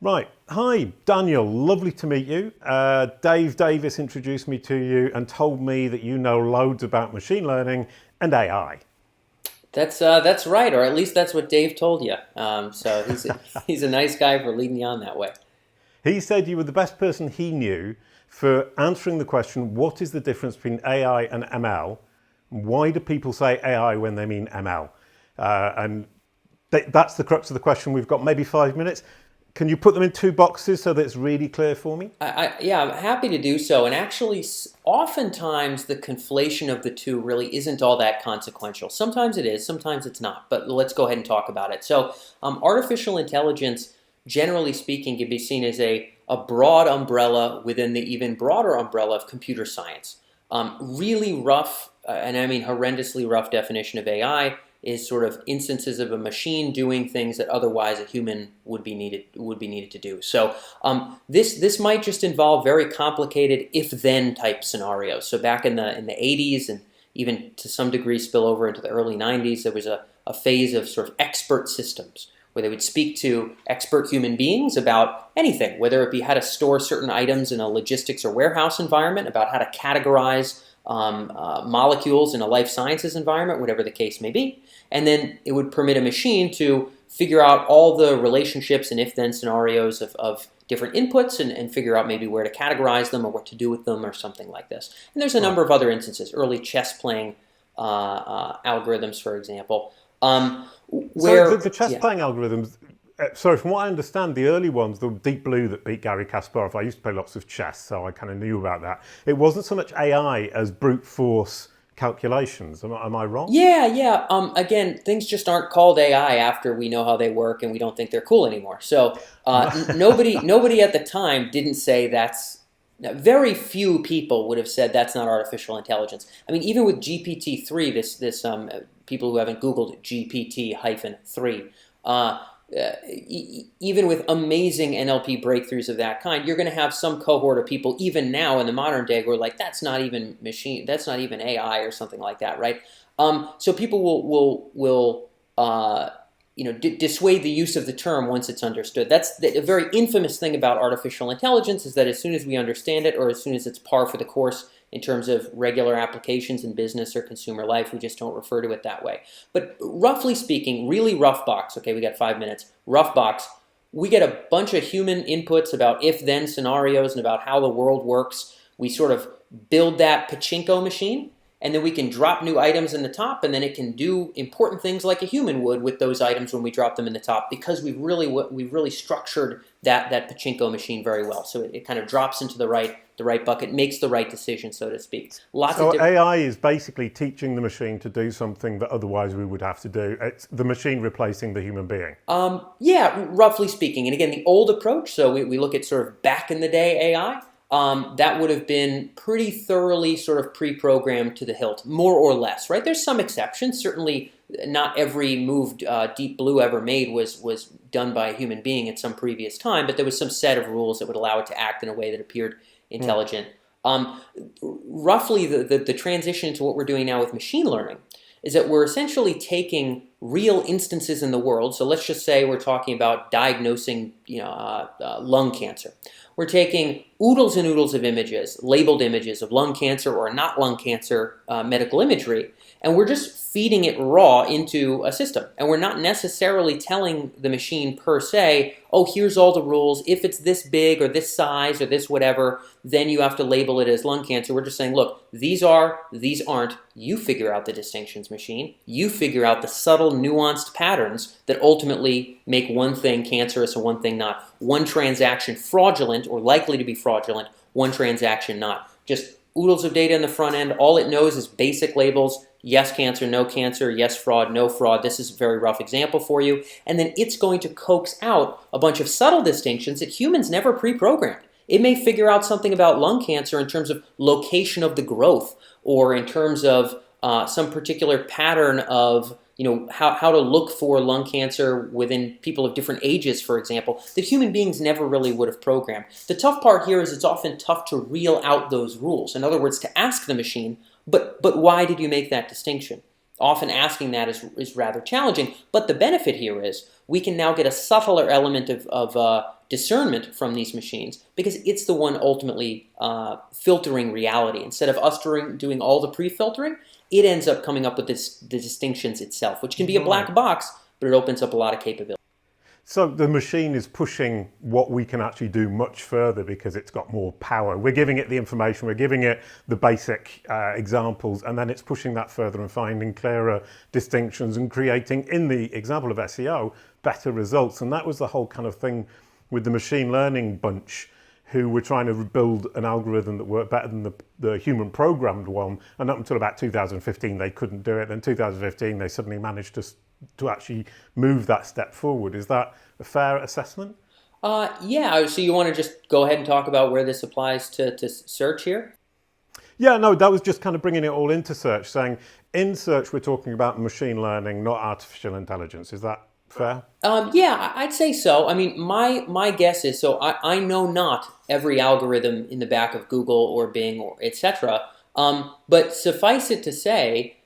Right. Hi, Daniel. Lovely to meet you. Dave Davis introduced me to you and told me that you know loads about machine learning and AI. That's right, or at least that's what Dave told you. So he's a nice guy for leading you on that way. He said you were the best person he knew for answering the question, what is the difference between AI and ML? Why do people say AI when they mean ML? And that's the crux of the question. We've got maybe 5 minutes. Can you put them in two boxes so that it's really clear for me? Yeah, I'm happy to do so. And actually, oftentimes the conflation of the two really isn't all that consequential. Sometimes it is, sometimes it's not. But let's go ahead and talk about it. So, artificial intelligence, generally speaking, can be seen as a broad umbrella within the even broader umbrella of computer science. Really rough, and I mean horrendously rough definition of AI is sort of instances of a machine doing things that otherwise a human would be needed to do. So this might just involve very complicated if-then type scenarios. So back in the 80s and even to some degree spill over into the early 90s, there was a phase of sort of expert systems where they would speak to expert human beings about anything, whether it be how to store certain items in a logistics or warehouse environment, about how to categorize molecules in a life sciences environment, whatever the case may be. And then it would permit a machine to figure out all the relationships and if-then scenarios of different inputs and figure out maybe where to categorize them or what to do with them or something like this. And there's a Right. number of other instances, early chess playing algorithms, for example, So the, where, the chess yeah. playing algorithms, sorry, from what I understand, the early ones, the Deep Blue that beat Gary Kasparov, I used to play lots of chess, so I kind of knew about that. It wasn't so much AI as brute force calculations. Am I wrong? Yeah, yeah. Again, things just aren't called AI after we know how they work and we don't think they're cool anymore. So nobody at the time didn't say that's. Very few people would have said that's not artificial intelligence. I mean, even with GPT-3, this people who haven't Googled GPT-3, even with amazing NLP breakthroughs of that kind, you're going to have some cohort of people, even now in the modern day, who are like, that's not even machine, that's not even AI or something like that, right? So people will dissuade the use of the term once it's understood. That's a very infamous thing about artificial intelligence is that as soon as we understand it or as soon as it's par for the course in terms of regular applications in business or consumer life, we just don't refer to it that way. But roughly speaking, really rough box, okay, we got 5 minutes, rough box, we get a bunch of human inputs about if-then scenarios and about how the world works. We sort of build that pachinko machine, and then we can drop new items in the top, and then it can do important things like a human would with those items when we drop them in the top, because we've really structured that pachinko machine very well. So it kind of drops into the right bucket, makes the right decision, so to speak. Lots of So different. AI is basically teaching the machine to do something that otherwise we would have to do. It's the machine replacing the human being. Yeah, roughly speaking. And again, the old approach, so we look at sort of back in the day AI, that would have been pretty thoroughly sort of pre-programmed to the hilt, more or less, right? There's some exceptions. Certainly not every move Deep Blue ever made was done by a human being at some previous time, but there was some set of rules that would allow it to act in a way that appeared intelligent. Um, Roughly, the transition to what we're doing now with machine learning is that we're essentially taking real instances in the world. So let's just say we're talking about diagnosing, lung cancer. We're taking oodles and oodles of images, labeled images of lung cancer or not lung cancer medical imagery, and we're just feeding it raw into a system. And we're not necessarily telling the machine per se, oh, here's all the rules. If it's this big or this size or this whatever, then you have to label it as lung cancer. We're just saying, look, these are, these aren't. You figure out the distinctions, machine. You figure out the subtle, nuanced patterns that ultimately make one thing cancerous and one thing not. One transaction fraudulent or likely to be fraudulent, one transaction not. Just oodles of data in the front end. All it knows is basic labels. Yes cancer, no cancer, yes fraud, no fraud. This is a very rough example for you. And then it's going to coax out a bunch of subtle distinctions that humans never pre-programmed. It may figure out something about lung cancer in terms of location of the growth or in terms of some particular pattern of how to look for lung cancer within people of different ages, for example, that human beings never really would have programmed. The tough part here is it's often tough to reel out those rules. In other words, to ask the machine, but why did you make that distinction? often asking that is rather challenging. But the benefit here is we can now get a subtler element of discernment from these machines because it's the one ultimately filtering reality. Instead of us doing all the pre-filtering, it ends up coming up with the distinctions itself, which can be a black box, but it opens up a lot of capability. So the machine is pushing what we can actually do much further because it's got more power. We're giving it the information, we're giving it the basic examples, and then it's pushing that further and finding clearer distinctions and creating, in the example of SEO, better results. And that was the whole kind of thing with the machine learning bunch, who were trying to build an algorithm that worked better than the human programmed one. And up until about 2015, they couldn't do it. Then 2015, they suddenly managed to actually move that step forward. Is that a fair assessment? Yeah, so you want to just go ahead and talk about where this applies to search here? Yeah, no, that was just kind of bringing it all into search, saying in search we're talking about machine learning, not artificial intelligence. Is that fair? Yeah, I'd say so. I mean, my guess is, so I know not every algorithm in the back of Google or Bing or etc. But suffice it to say,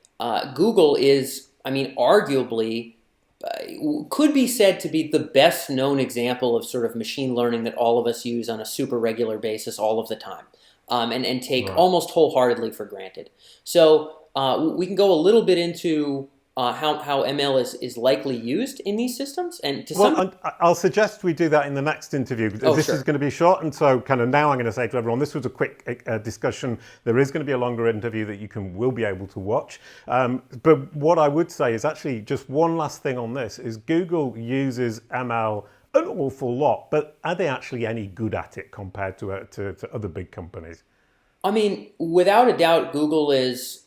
Google is, I mean, arguably could be said to be the best known example of sort of machine learning that all of us use on a super regular basis all of the time, and take almost wholeheartedly for granted. So we can go a little bit into how ML is likely used in these systems, and I'll suggest we do that in the next interview. This is going to be short, and so kind of now I'm going to say to everyone, this was a quick discussion. There is going to be a longer interview that you will be able to watch. But what I would say is actually just one last thing on this is Google uses ML an awful lot, but are they actually any good at it compared to other big companies? I mean, without a doubt, Google is.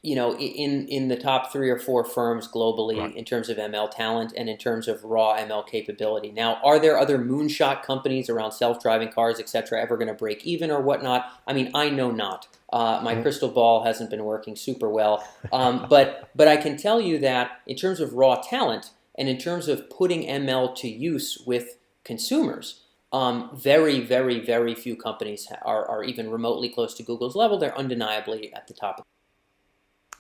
In the top 3 or 4 firms globally in terms of ML talent and in terms of raw ML capability. Now, are there other moonshot companies around self-driving cars, etc., ever going to break even or whatnot? I mean, I know not. My crystal ball hasn't been working super well. But I can tell you that in terms of raw talent and in terms of putting ML to use with consumers, very, very, very few companies are even remotely close to Google's level. They're undeniably at the top.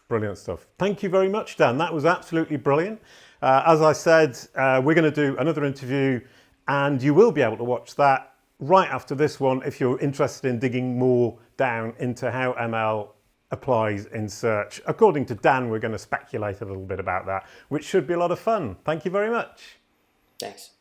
Brilliant stuff. Thank you very much, Dan. That was absolutely brilliant. As I said, we're going to do another interview and you will be able to watch that right after this one if you're interested in digging more down into how ML applies in search. According to Dan, we're going to speculate a little bit about that, which should be a lot of fun. Thank you very much. Thanks.